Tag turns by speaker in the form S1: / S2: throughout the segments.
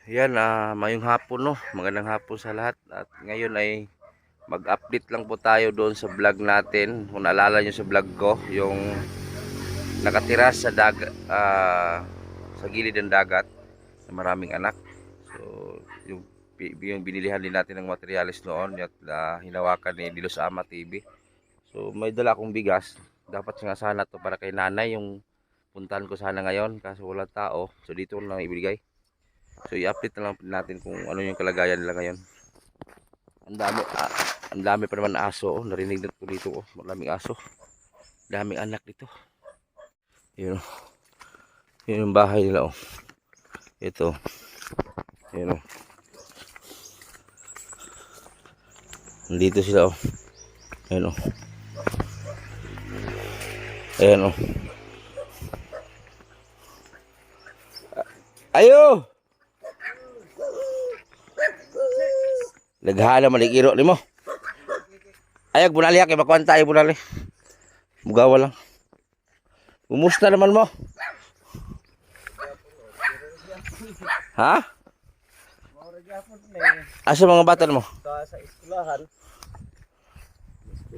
S1: Yan, mayong hapon no. Magandang hapon sa lahat. At ngayon ay mag-update lang po tayo doon sa vlog natin. Kung naalala nyo sa vlog ko, yung nakatira sa sa gilid ng dagat na maraming anak. So, yung, yung binilihan din natin ng materialis noon at hinawakan ni Dilos Ama TV. So, may dala akong bigas. Dapat nga sana to para kay nanay yung puntahan ko sana ngayon kaso walang tao. So, dito ko lang ibigay. So i-update na lang natin kung ano yung kalagayan nila ngayon. Ang dami, ang dami pa naman aso. Oh. Narinig na ko dito. Oh. Maraming aso. Daming anak dito. Yun, oh. Yun yung bahay nila. Oh. Ito. Yun, oh. Nandito sila. Oh. Ayan, oh. Ayan, oh. Ayo! Naghala maligiro ni mo. Ayag bunali kay makuan tayo bunali. Mugawa lang. Kumusta naman mo? Ha? Asa mga bata mo?
S2: Sa eskwelahan.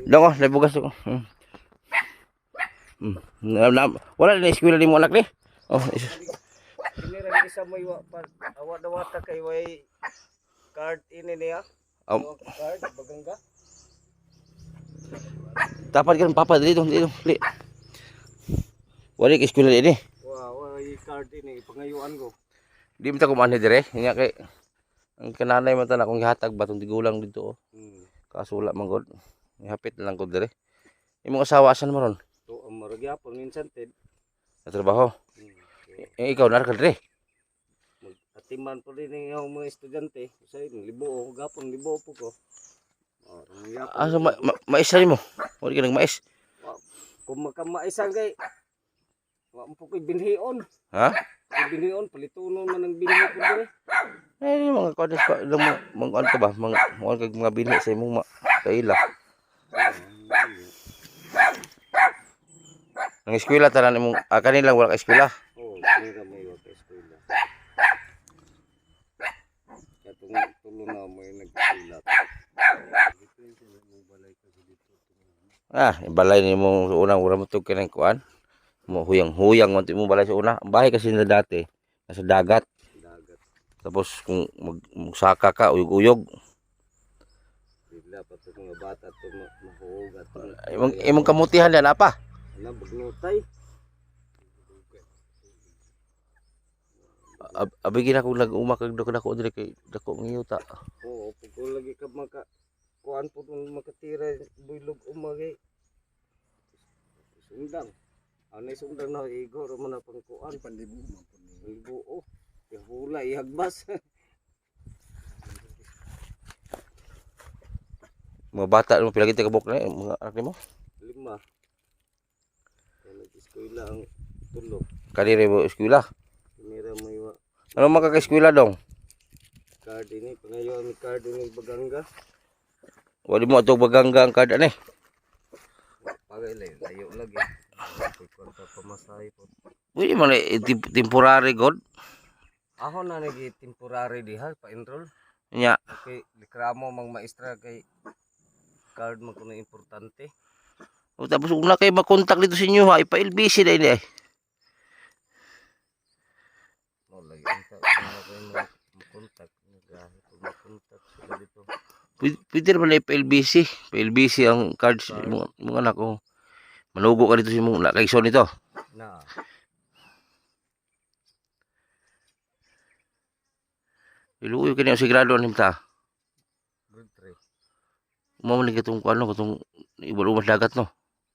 S1: Dong, nabugas ko. Wala na eskwela ni mo anak ni. Oh,
S2: Ini ra isa may awat na wata kay way card ini niya. Card bagangga.
S1: Dapat kan papa dito. Li. Wala ka eskwela ini.
S2: Wow, way card ini pangayuan ko.
S1: Di mo ta kumahan dire. Nya kay ang kananay man ta na kung gihatag batong tigulang dito. Kaso wala man god. Ihapit na lang ko dire. Imong asawa asan mo ron?
S2: To maragapon minsan tid.
S1: Sa trabaho. Ikaw na ka dire.
S2: Atiman po din yung mga estudyante. Sa libo gapon libo po ko.
S1: Asa mais mo? Wala ka nang mais.
S2: Kung makamaisan kay wa mo po koy binhion.
S1: Ha?
S2: Binhion palitunon man ang binhi ko dire.
S1: Mga kodes pa mga ano ba? Mga binhi sa imong kaila. Ang eskwela tanan imong kanilang wala ka eskwela.
S2: Oh, kanila may wala ka eskwela. Katong tulo na may nag-eskwela.
S1: Balay ni mo unang ura mo tug kanang kuan. Mo huyang-huyang mo mo balay sa una. Ang bahay kasi na dati nasa dagat. Tapos kung magsaka ka uyog-uyog.
S2: Bigla pa to mga bata to mahuog at
S1: Imong kamutihan yan apa?
S2: ana bagnutay.
S1: Abigin ako nag-uma kag dako dire kay dako ngiyuta.
S2: Oo, pag lagi ka maka kuan po makatira buylog umagay. Sundang. Ano sundang na igo ra man na pang kuan panlibo man po ni. Libo oh. Hula ihagbas.
S1: Mga bata mo pilagi kabok na mga anak mo?
S2: 5. Nag-eskwela ang tulo.
S1: Kanire mo eskwela?
S2: Mira may
S1: Ano makaka-eskwela dong?
S2: card ini pangayo mi card ini bagangga.
S1: Wali mo atong bagangga ang card ani.
S2: Pagay layo lagi. Kontra pamasahe po.
S1: Uy, man temporary god.
S2: Ako na nagi temporary diha pa enroll.
S1: Nya.
S2: Okay, likramo mang maestra kay card man kuno importante.
S1: O tapos una kay makontak dito sa inyo ha, ipa-LBC na ini.
S2: No lagi unta kay makontak gahi pag makontak sila dito.
S1: Pwede naman na ipa-LBC. Pa-LBC ang cards mga anak ko. Manugo ka dito sa imong nakaison nito.
S2: Na.
S1: Iluoy kani si grado nim ta.
S2: Grade 3.
S1: Mo man kitong kuano katong ibal-umas dagat no.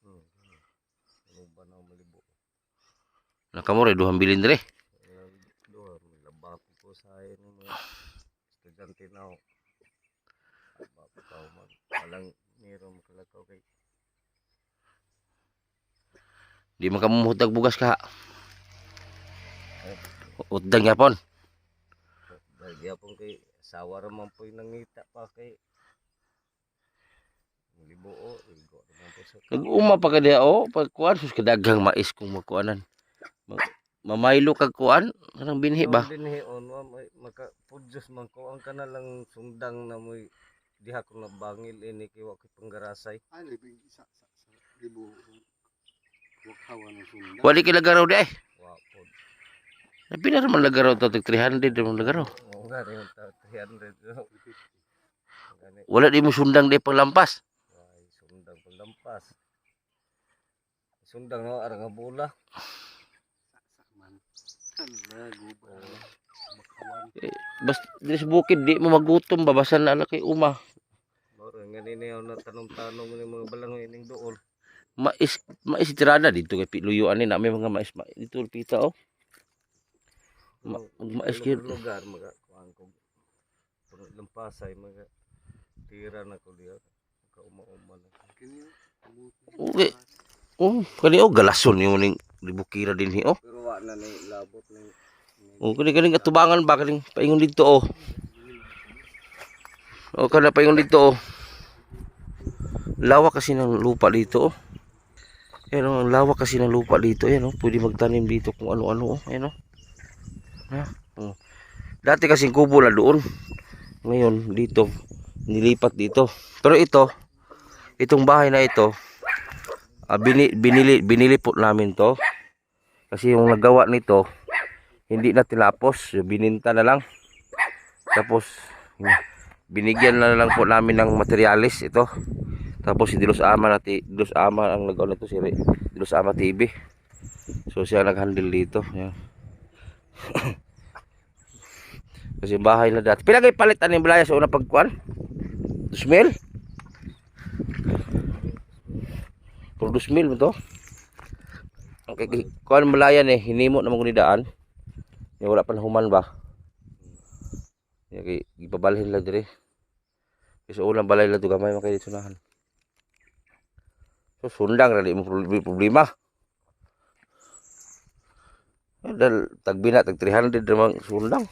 S2: Ano ba na malibo?
S1: Nakamore duhang bilin dire.
S2: Doon labak ko sa ini mga estudyante na. Bapaw man. Walang meron makalakaw kay.
S1: Di man ka mamutag bugas ka. Utdag yapon.
S2: Lagi apong kay asawa ra man po'y nangita pa kay libo o ligo naman po sa
S1: Nag-uma pa ka diha o pagkuan sus kadaghang mais kung magkuanan. mamaylo kag kuan, kanang binhi ba?
S2: Dinhi on maka-pudyos man ko ang kana lang sundang na mo'y diha ko nabangil ini kay wa koy panggarasay.
S3: Ay, libig sa libo. Wakawan ng sunda.
S1: Wali kay lagaraw di ay.
S2: Wa pod.
S1: Pila naman lagaraw to, tig 300 naman lagaraw.
S2: Mo nga rin 300. Gani
S1: Wala di mo sundang di panglampas.
S2: ay sundang paglampas. Sundang no ara nga bola.
S3: Sa man. Hala, guba. Wakawan.
S1: Basta di sa bukid di mo magutom babasan na ala kay uma.
S2: Moro nga ni na tanong-tanong mo ni mga balangoy ning duol.
S1: Mais tirada dito kay Piluyuan ni na may mga mais dito pita oh. Mais gyud.
S2: Lugar mga kuan ko. Pag lampasay mga tira na ko diha. Kauma-uma na.
S3: Kini,
S1: Okay. Oh, kani oh galason yo ning libukira dinhi oh.
S2: Pero wa na ni labot ni
S1: Oh, kani atubangan ba kani paingon dito oh. Oh, kana paingon dito oh. Lawak kasi ng lupa dito oh. Ayan oh, ang lawak kasi ng lupa dito. Ayan oh, pwede magtanim dito kung ano-ano oh. Ayan oh. Ha? Oh. Dati kasing kubo na doon. Ngayon dito nilipat dito. Pero itong bahay na ito binili po namin to. Kasi yung nagawa nito hindi na tinapos, bininta na lang. Tapos binigyan na lang po namin ng materialis ito. Tapos si Dilos Ama Dilos Ama ang nagawa nito si Dilos Ama TV. So siya nag-handle dito. Yan. Kasi bahay na dati. Pilagay palitan ni Blaya sa una pagkuan. 2,000. Puro 2,000 mo to. Okay, kuan Malayan eh, hinimo na mga daan. Wala pa human ba? Kay ipabalhin lang dire. Kasi ulang balay lang to gamay makay dito sunahan. So sundang na di mo problema. Dal tagbina tag 300 namang sundang.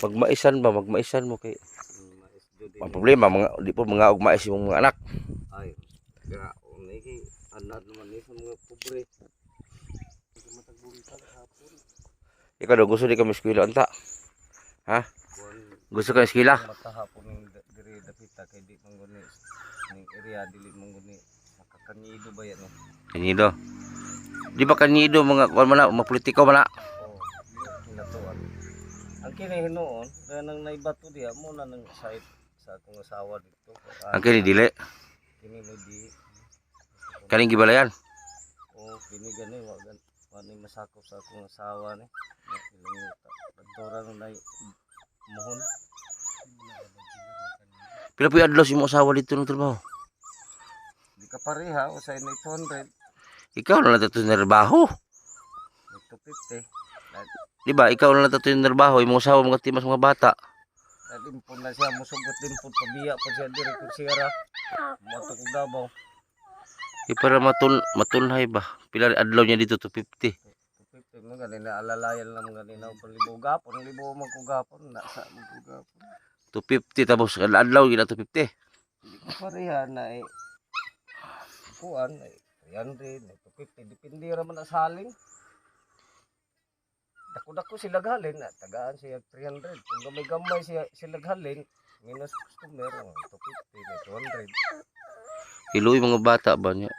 S1: Magmaisan mo kay ang problema mga di po mga og mais yung mga anak.
S2: ay kaya niki anak naman ni sa mga pobre.
S1: Ikaw daw gusto di ka eskwela anta. Ha? Gusto ka eskwela?
S2: Matahapon ning diri dapita kay di mangguni ning area dili mangguni nakakanido ba yan no?
S1: Kanyido. Di ba kanyido mga kuan man na, mga politiko man na?
S2: Oh, kinatuan. Ang kini hinuon kanang naibato diha mo na nang site sa akong asawa dito.
S1: Ang kini dili.
S2: Kini mo di.
S1: Kaning gibalayan.
S2: Oh, kini gani wa ni masakop sa akong asawa ni. Ilang kadtora no nay mohon.
S1: Pila po adlaw si mo asawa dito ng trabaho?
S2: Di ka pareha usay na 200,
S1: Ikaw na lang tato ng trabaho.
S2: 250.
S1: Di ba? Ikaw na lang tato ng trabaho. Yung mga asawa, mga timas, mga bata.
S2: Nadimpon na siya musugot din po pabiya pa siya diri kung sira. Mato kog Davao.
S1: Para matunhay ba? Pila adlaw niya dito 250.
S2: 250 mo gani na alalayan lang gani na libo gapon, libo man ko gapon na sa mo ko gapon.
S1: 250 tapos adlaw gina 250.
S2: Di ka pareha na kuan 300, 250 depende ra man na saling. Dako-dako sila galin na tagaan siya 300. Kung gamay-gamay sila galin minus customer 250 200.
S1: Iloy mga bata ba niya?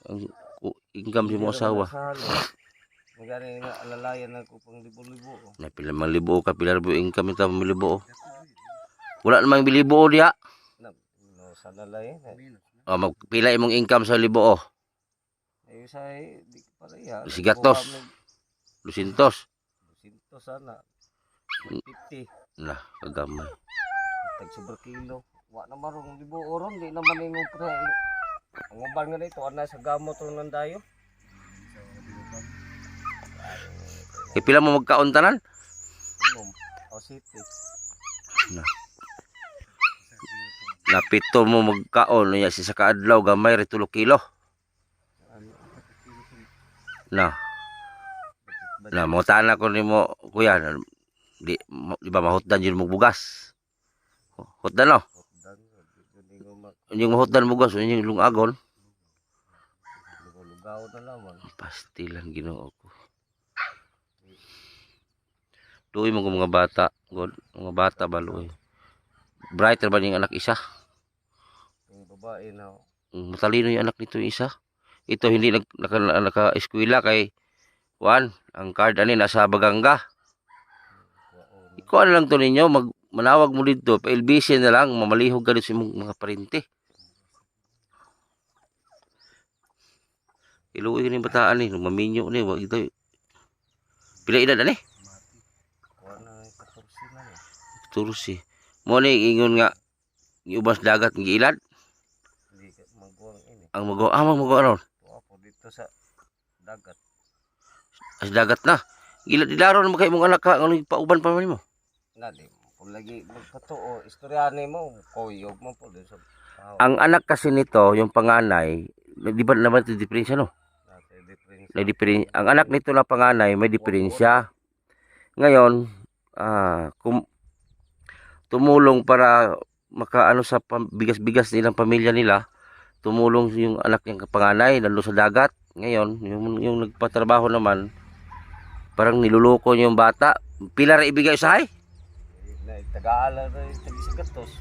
S1: Ang income si mo asawa.
S2: Magani nga alalayan na ko pang libo-libo.
S1: Na pila man libo ka, pila libo income ita mo libo. Wala namang bilibo diya.
S2: No, sana lay.
S1: O magpila imong income sa libo oh.
S2: Ay say di ka pareha.
S1: Sigatos. 200.
S2: 200 sana. 50.
S1: Nah, kagamay.
S2: Tag super kilo. Wa na marong libo oron di naman imong pre. Ang uban nga dito ana sa gamot ng dayo.
S1: Pila mo magkaon tanan?
S2: O city.
S1: Napito mo magkaon niya sa kaadlaw gamay re 3 kilo. Na. Na mo tana ko nimo kuya di ba mahutdan jud mo bugas. Hutdan no. Yung mahutdan mo gas, yung lungagon.
S2: Lugaw na lamang.
S1: Pastilan Ginoo ko. Luoy mo ko mga bata, God, mga bata ba luoy. Brighter ba yung anak isa?
S2: Yung babae na
S1: Matalino yung anak nito yung isa. Ito hindi naka-eskwela kay Juan, ang card ani nasa Baganga.
S2: waon.
S1: Ikaw ano lang to ninyo, manawag mo dito, pa-LBC na lang, mamalihog ka dito sa imong mga parente. Iluoy ni bataan ni, maminyo ni, wag ito. Pila edad ani?
S2: Kuha na 14 na.
S1: Tursi. Mo ni ingon nga iubas dagat ng giilad.
S2: Hindi ka magwang ini.
S1: Ang magawa aron.
S2: Tuwa po dito sa dagat.
S1: As dagat na. Gilad dilaro na kay imong anak ka, ano pauban pa man mo.
S2: Nadi kung lagi magpatuo, istoryane mo, koyog mo po dun sa tao.
S1: Ang anak kasi nito, yung panganay, di ba naman ito diferensya no?
S2: Natin difference.
S1: May ang anak nito na panganay may diferensya. Ngayon, tumulong para makaano sa bigas-bigas nilang pamilya nila. Tumulong yung anak niyang panganay nando sa dagat. Ngayon, yung nagpatrabaho naman, parang niluloko niya yung bata. Pila ra ibigay usahay?
S2: Na Tagalog na tagisaгаtos.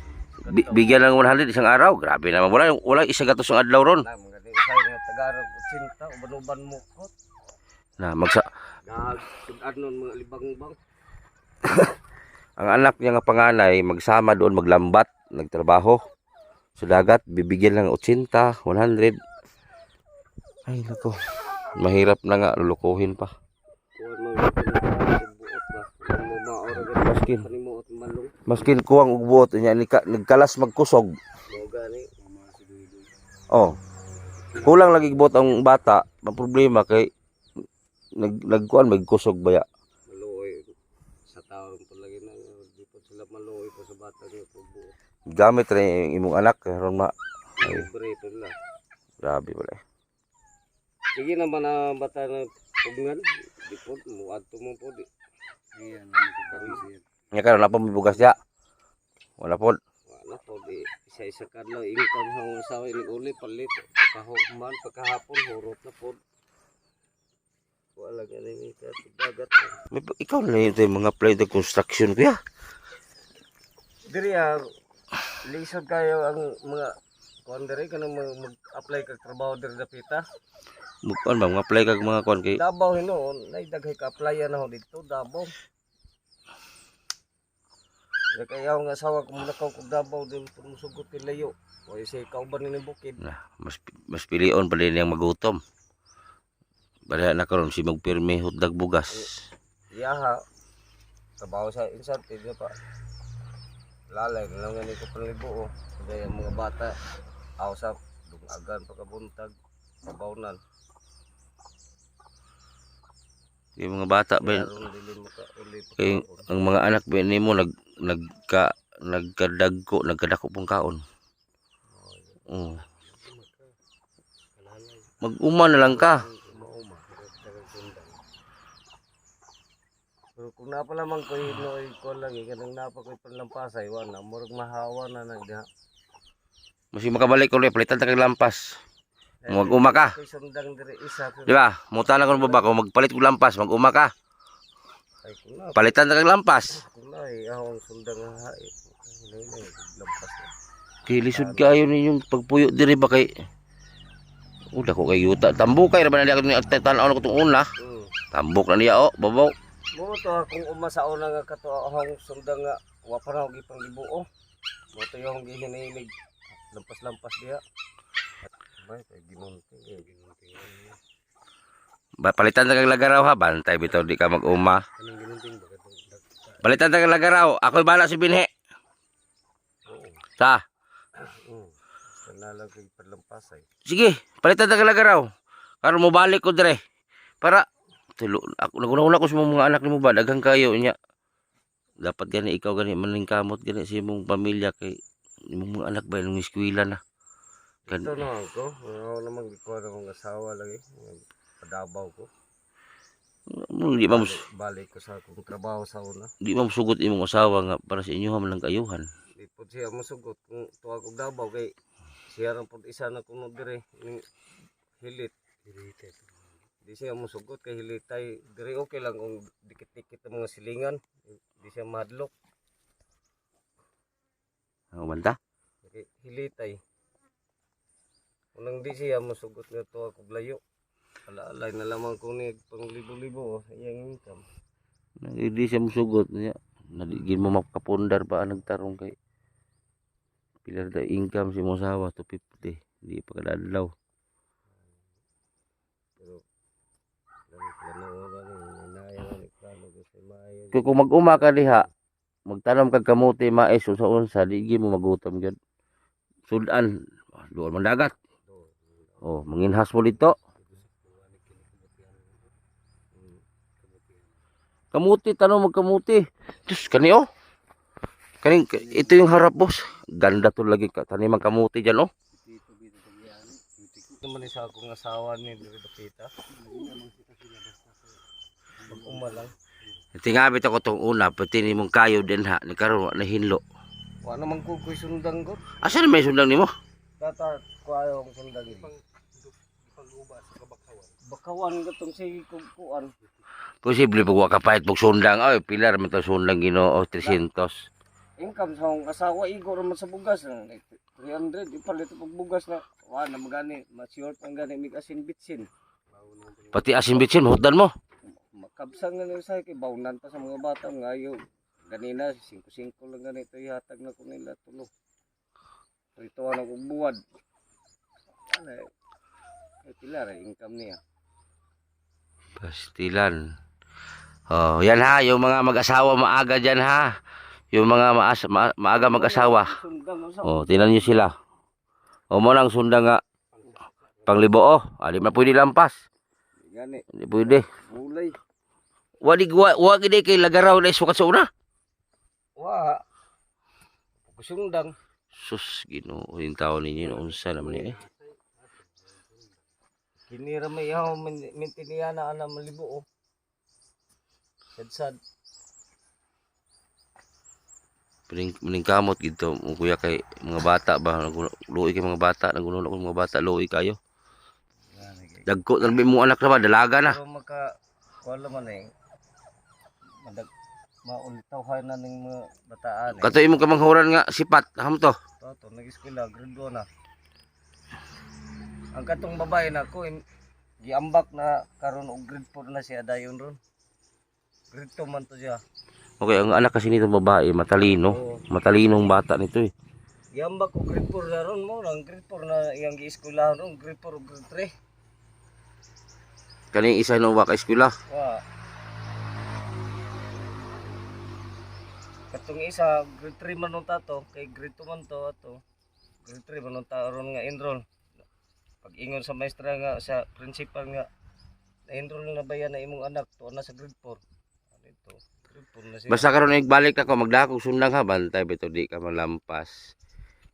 S1: Bigyan ng 100 isang araw. Grabe naman. Wala isagatos yung adlaw ron.
S2: Na mga di usay nga Tagalog 80 uban-uban mo kot.
S1: Na
S2: Gag sudan nun mga libang-bang.
S1: ang anak niya nga panganay magsama doon maglambat, nagtrabaho sa dagat, bibigyan lang 80, 100. Ay nako. Mahirap na nga lulukuhin pa.
S2: Kuha mga buot ba. Mo maora gani
S1: Maskin.
S2: panimuot malong.
S1: Maskin kuwang og buot niya nagkalas magkusog.
S2: Mo gani.
S1: Oh. Kulang lagi buot ang bata, ang problema kay nagkuan magkusog baya.
S2: Maluoy sa taon po lagi na di po sila maluoy po sa bata niyo po buot.
S1: Gamit rin yung imong anak karon ma. Ay,
S2: Libre po na.
S1: grabe wala.
S2: Sige naman na bata na pugngan. Di po mo adto mo po di.
S3: Ayan, ano ko kami siya.
S1: Nya karon na pa may bugas ya. Wala po.
S2: Wala po di isa-isa kadlaw income hang usawa ini uli palit pagkahuman pagkahapon hurot na po. Wala gani ka dagat.
S1: Ikaw na yung mga apply the construction kuya.
S2: Diri lisod kayo ang mga kuan diri kanang mag-apply kag trabaho diri dapita.
S1: Mukuan ba mga apply kag mga kuan kay
S2: Davao hinuon nay daghay ka applyan na ho dito Davao. Kaya nga asawa ko muna kog Davao din tumusugot kay layo. O say kauban ni bukid.
S1: na mas pilion pa din yang magutom. Bala na karon si magpirmi hutdag bugas.
S2: Yaha trabaho sa incentive niya pa. Lalay lang gani ko panlibo oh. Kaya yung mga bata aw sa dungagan pagkabuntag pabawnan.
S1: Yung mga bata ba
S2: Aron dili mo ka uli
S1: kay ang mga anak ba nimo nagkadako pong kaon. Oh. Mag-uma na lang ka.
S2: mauma. Pero kung napa lamang ko hinoy ko lagi kanang napa ko panlampasay wala murag mahawa na nagdiha.
S1: Masi makabalik ulit palitan ta kag lampas. Mag-uma ka.
S2: Kay sundang diri isa
S1: Di ba? Muta na ko baba ko magpalit ko lampas, mag-uma ka.
S2: ay kuna
S1: Palitan ta kag lampas.
S2: kuna ahong sundang nga hae. Hinay lampas na.
S1: Kay lisod kayo ninyong pagpuyo diri ba kay udah ko kay yuta. Tambukay ra ba na ako ni tan-aw na ko tong una. Tambok na niya oh, babaw.
S2: Mo to kung uma sa una nga kato ahong sundang nga wa pa raw gipang gibuo. Mo to yung gihinilig lampas-lampas diha. Bay kay ginunti.
S1: Palitan ta kag lagaraw ha, bantay bitaw di ka mag-uma.
S2: Kanang ginunting ba katong
S1: Palitan ta kag lagaraw, ako'y bala si binhe. Sa,
S2: Kanala kay panlampasay.
S1: sige, palitan ta kag lagaraw. Karon mo balik ko dire. Para tulo ako naguna ko sa mga anak nimo ba daghang kayo nya. Dapat gani ikaw gani maningkamot gani sa imong pamilya kay imong mga anak ba nung eskwela na.
S2: Ito naman ko. Ako naman gikuha ng mga asawa lagi. Padabaw ko.
S1: Di ba
S2: Balik ko sa akong trabaho sa una.
S1: di mo sugot imong asawa nga para sa inyo man lang kayuhan.
S2: Di po siya masugot kung tuwag og Davao kay siya rin po isa na kuno dire ning hilit. Di siya musugot kay hilitay. Dire okay lang kung dikit-dikit ang mga silingan. Di siya madlok.
S1: Ang manta.
S2: Kay hilitay. Unang di siya musugot nga to ako layo. Alaalay na lamang kung ni pang libo-libo iyang income.
S1: Hindi siya musugot niya. Naligin mo makapundar pa ang nagtarong kay pilar da income si mosawa 250. Hindi pa kadadlaw.
S2: Pero plano ba ni inaya ni plano kasi maayo.
S1: Kung mag-uma ka diha, magtanam kag kamote mais sa unsa di mo magutom gyud. Sudan, doon man dagat. Oh, manginhas mo dito. Kamuti, tanong magkamuti. Diyos, kani oh. Kani, ito yung harap boss. Ganda to lagi ka. Tanimang kamuti dyan oh.
S2: Naman isa akong asawa ni Dapita. Mag-uma lang.
S1: Tingabit ako tong una, pati ni mong kayo din ha. Ni karon na hinlo.
S2: Wala naman kukoy sundang ko.
S1: Asa na may sundang nimo?
S2: Data ko ayaw ang sundang ni. Bakawan ka itong sige kukuan.
S1: Posible pag wakapahit pag sundang. Ay, pilar man to sundang Ginoo 300.
S2: Income sa akong asawa, igo naman sa bugas. 300, ipalit pag bugas na. Wala na magani, ma-short ang gani, may asin bitsin.
S1: Pati asin bitsin, mahutdan mo.
S2: Makabsang nga nila sa kay baunan pa sa mga bata. Ngayon, ganina, 5-5 lang ganito, ihatag na ko nila tulo. Ito ang buwad. Ano eh, pilar, income niya.
S1: Pastilan. Oh, yan ha, yung mga mag-asawa maaga dyan ha. Yung mga maaga mag-asawa. Oh, tinan nyo sila. O mo lang sundang nga. Panglibo oh. Di na pwede lampas.
S2: Gani,
S1: Hindi pwede.
S2: bulay.
S1: Wag gini kay lagaraw na isukat sa una.
S2: Wa. Kusundang.
S1: Sus, Ginoo, yung tao ninyo unsa naman eh.
S2: Kinira may yaw mintiniya na ana malibo oh. Sad.
S1: Pining kamot gito mo kuya kay mga bata ba luoy kay mga bata nagulo ko mga bata luoy kayo. Dagko na mo anak na ba dalaga na.
S2: Pero wala man eh. Maulitaw na ning mga bataan eh.
S1: Kato imong kamanghuran nga sipat ham to.
S2: Toto nag-eskwela grade 2 na. Ang katong babae na ko giambak na karon og grade 4 na siya dayon ron. Grade 2 man to siya.
S1: Okay, ang anak kasi nito babae matalino.
S2: Oo.
S1: Matalinong bata nito eh.
S2: Giambak ko grade 4 na ron mo, ang grade 4 na iyang gieskwela ron, grade 4 ug grade 3.
S1: Kaning isa no wa ka eskwela.
S2: Wa. Katong isa grade 3 man nung tato, kay grade 2 man to ato. Grade 3 man nung taon nga enroll. Pag ingon sa maestra nga sa principal nga na-enroll na ba yan na imong anak to na sa grade 4. Ano ito? Grade 4 na siya.
S1: Basta karon nagbalik ako magdakog sundang ha bantay bito di ka malampas.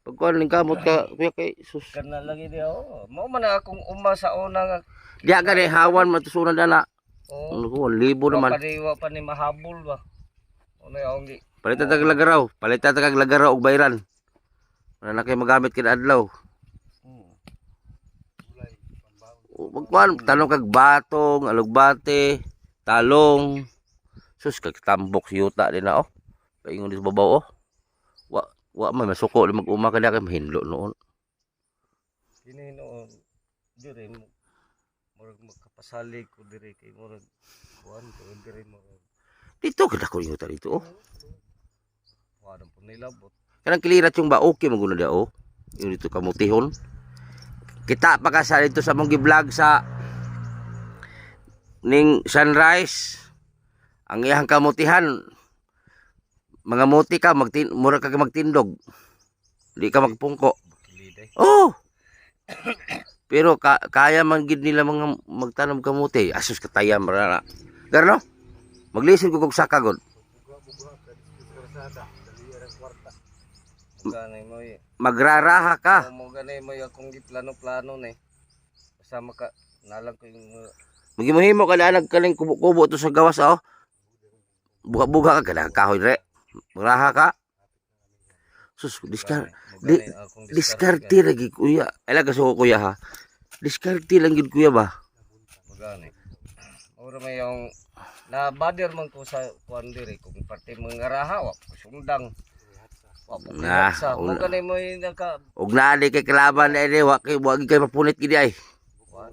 S1: Pag kuan ning kamot ka kuya kay sus.
S2: Kana lagi di oh. Mao man na akong uma sa una nga
S1: Diya ka ni hawan matusunan dana.
S2: oh.
S1: Ano ko libo naman.
S2: Wa pa ni mahabol ba. Ano yung gi
S1: Palitan tag lagaraw, palitan tag lagaraw og bayran. Wala na kay magamit kid adlaw. Magkuhan, tanong kag batong, alugbate, talong. Sus, kag tambok si yuta din na, oh. Paingon dito babaw, oh. Wa may masuko, mag-uma ka na kay mahinlo noon.
S2: kini noon dire mo murag magkapasalig ko dire kay murag kuan ko dire mo
S1: Dito, kada ko yuta dito, oh.
S2: wala po nilabot.
S1: Kanang kilirat yung ba, okay, maguna dia, oh. Yung dito kamutihon. Kita pa ka sa dito sa mong gi-vlog sa ning sunrise. Ang iyang kamutihan, mga muti ka, mura ka magtindog. Di ka magpungko. Oh! Pero kaya man gid nila mga magtanom kamuti. Asus katayam ra na. Garno? Maglisin ko kog sakagod.
S2: Ganay mo
S1: Magraraha ka.
S2: mo ganay mo akong giplano-plano ni. Basta maka nalang ko yung
S1: Maghimuhimo ka na nagkaling kubo-kubo to sa gawas, oh. Buka-buka ka kada kahoy re. Magraha ka. Sus,
S2: Magani akong
S1: diskarte lagi kuya. Ay lang ko kuya ha. Diskarte lang gid kuya ba?
S2: Magani. Ora may yung na bader man ko sa kuan diri kung parte mga raha wa sundang. Wa
S1: Nah,
S2: sa mo kanay mo naka
S1: Og naali kay kalaban na ini wa kay mapunit gid ay.
S2: wa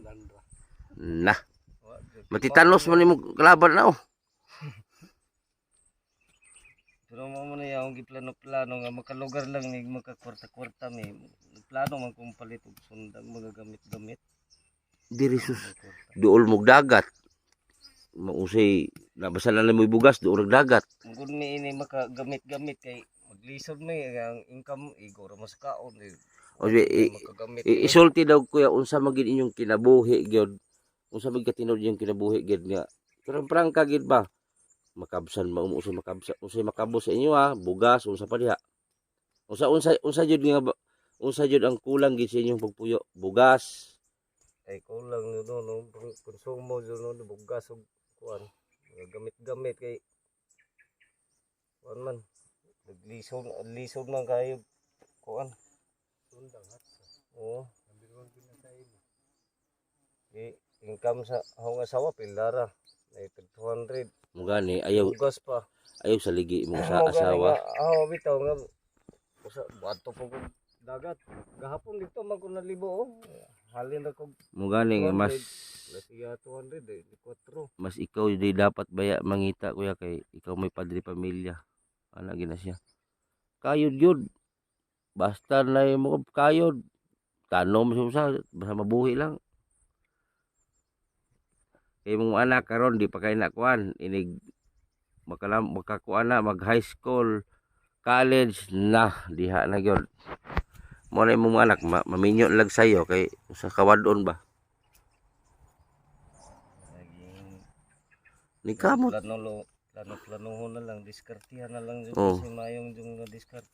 S1: Nah,
S2: wa
S1: matitanos man nimo kalaban na oh.
S2: pero mo man yung giplano-plano nga makalugar lang ni makakwarta-kwarta mi. Plano man kung palit og sundang mga gamit-gamit.
S1: Diri sus. Duol mog dagat. Mausay nabasa na mo bugas duol og dagat.
S2: Kung mi ini makagamit-gamit kay maglisod mi ang income igoro mas kaon
S1: O di,
S2: makagamit.
S1: isulti daw kuya unsa magid inyong kinabuhi gyud. Unsa magid katinod inyong kinabuhi gyud nga. Pero prangka gid ba? Makabsan usay makabsa usay makabos sa inyo ha, bugas unsa pa diha. Unsa jud nga unsa jud ang kulang gid sa inyong pagpuyo? Bugas.
S2: Ay kulang no konsumo yun no bugas og kuan mga gamit-gamit kay kuan man lisod man kayo kuan sundang hat oo income sa akong asawa pilara ay 200
S1: Mugani ayaw
S2: bugas pa
S1: sa ligi mo sa asawa.
S2: bitaw nga usa bato po kog dagat gahapon dito man ko nalibo halin na kog
S1: Mugani nga mas
S2: siya 200 4
S1: mas ikaw di dapat baya mangita kuya kay ikaw may padre pamilya. Ana gina siya. Kayod yun. Basta na mo kayod. Tanom sa basta mabuhi lang. Kay mong anak karon di pa kay nakuan inig makakuan na mag high school, college na diha na gyud. Mo na imong anak maminyo lag sayo kay sa kawadon ba. Ni kamot.
S2: Plano-planohon na lang, diskartihan na lang yung
S1: Oh.
S2: kasi mayong yung diskarte.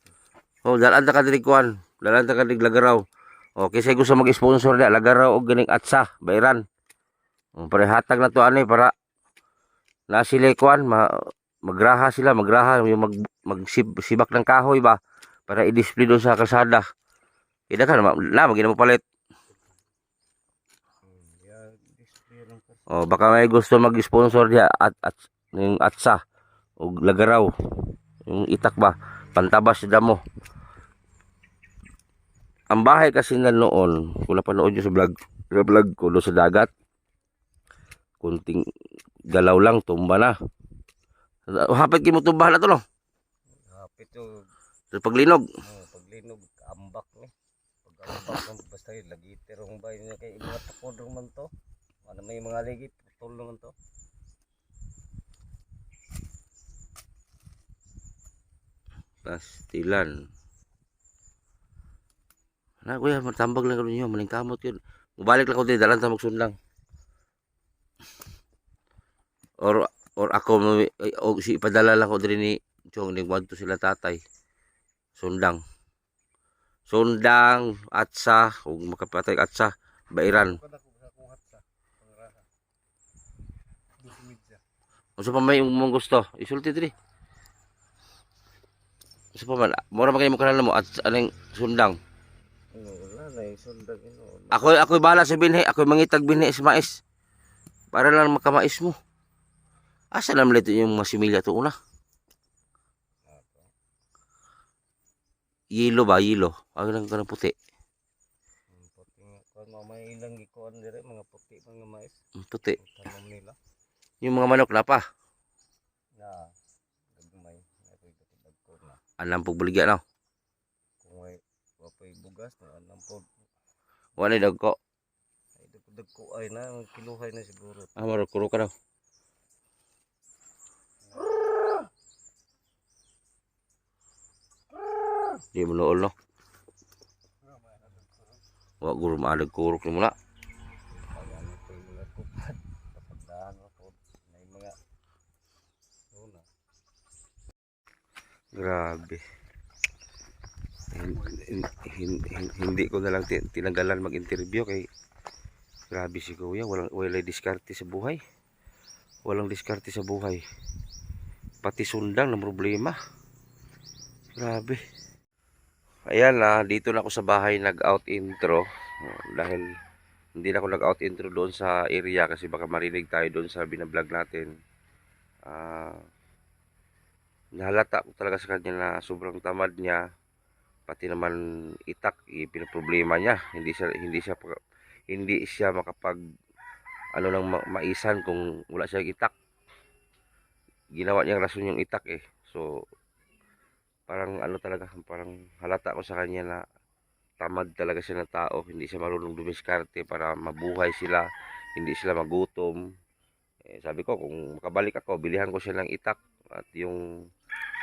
S1: Oh, dalan ta kadiri kuan. Dalan ta kadiri Lagaraw. Okay, say gusto mag-sponsor na Lagaraw og ganing atsa, bayran. Pare hatag na to ani para na sila kuan magraha yung magsibak ng kahoy ba para i-display doon sa kalsada. Ida kan na magina mo palit.
S2: Yeah, display lang kasi.
S1: Oh, baka may gusto mag-sponsor diya at yung atsa og Lagaraw. Yung itak ba, pantabas sa damo. Ang bahay kasi na noon, kung napanood nyo sa vlog ko doon sa dagat, kunting galaw lang, tumba na. Hapit mo tumba na to, no?
S2: Hapit yung
S1: Sa paglinog.
S2: paglinog, ambak ni. Pag-ambak ng basta yun, lagi terong bahay niya kay mga tukod naman to. Ano may mga ligit, putol naman to.
S1: Pastilan. Na kuya, matambag lang karon niyo, maling kamot yun. Mubalik lang ko din, dalan ta magsundang. Or ako o si ipadala lang ko diri ni Chong ning wadto sila tatay. Sundang. Sundang atsa ug makapatay atsa bairan. Unsa pa may mong gusto? Isulti diri. Unsa pa man? Mura man kay mo kanala mo at aning sundang.
S2: Wala na yung sundag.
S1: Ako bahala sa binhi, ako mangitag binhi sa mais. Para lang makamais mo. Asa naman ito yung mga similya to una? Yelo ba? Yelo. Ang lang ka ng puti.
S2: Puti nga. Kung mamay ilang gikuan dire mga puti mga mais.
S1: Puti.
S2: Tanong nila.
S1: Yung mga manok na pa.
S2: Na gagmay. Dagko na.
S1: Anang pagbaligya na.
S2: Kung may wapay bugas na anang po.
S1: Wala daw ko.
S2: Ay dagko ay na kiluhay na siguro.
S1: Marukuro ka daw. Di mo nool no. Wa guro maadag kurok ni muna.
S2: Ayan ito yung mga kupad. Kapagdahan ako. May mga una.
S1: Grabe. Hindi ko na lang tinanggalan mag-interview kay grabe si kuya. Walang diskarte sa buhay. Walang diskarte sa buhay. Pati sundang na problema. Grabe. Ayan na, dito na ako sa bahay nag-out intro. Dahil hindi na ako nag-out intro doon sa area kasi baka marinig tayo doon sa binablog natin. Ah, nahalata ko talaga sa kanya na sobrang tamad niya, pati naman itak, pinoproblema niya. Hindi siya makapag ano lang maisan kung wala siyang itak. Ginawa niyang rason yung itak eh. So, parang ano talaga, parang halata ko sa kanya na tamad talaga siya ng tao, hindi siya marunong dumiskarte para mabuhay sila, hindi sila magutom. Sabi ko kung makabalik ako, bilihan ko siya ng itak at yung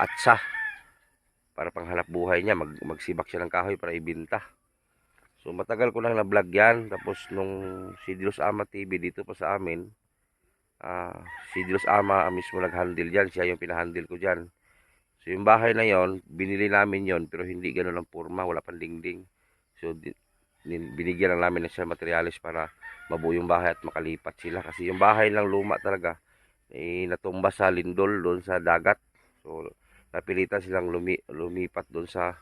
S1: atsa para panghanap buhay niya, magsibak siya ng kahoy para ibenta. So matagal ko lang na-vlog yan, tapos nung si Dilos Ama TV dito pa sa amin, ah, si Dilos Ama mismo nag-handle dyan, siya yung pinahandle ko dyan. So yung bahay na yon, binili namin yon pero hindi gano'n ang forma, wala pang dingding. So binigyan lang namin ng siya materialis para mabuo yung bahay at makalipat sila. Kasi yung bahay lang luma talaga, natumba sa lindol doon sa dagat. So napilitan silang lumipat doon sa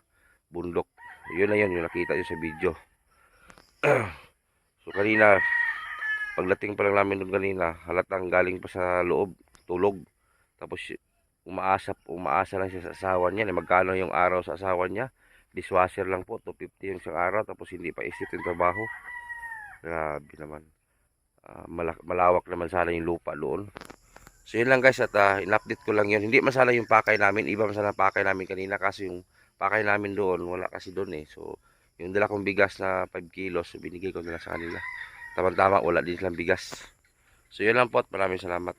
S1: bundok. Yun na yun, yung nakita nyo sa video. So kanina, pagdating pa lang namin doon kanina, halatang galing pa sa loob, tulog. Tapos umaasa lang siya sa asawa niya. Magkano yung araw sa asawa niya? Dishwasher lang po, 250 yung isang araw. Tapos hindi pa isip yung trabaho. Grabe naman. Malawak naman sana yung lupa doon. So yun lang guys, at in-update ko lang yun. Hindi masala yung pakay namin. Iba masala ang pakay namin kanina kasi yung pakay namin doon, wala kasi doon eh. So yung dala kong bigas na 5 kilos, so binigay ko nila sa kanila. Tama-tama, wala din silang bigas. So yun lang po at maraming salamat.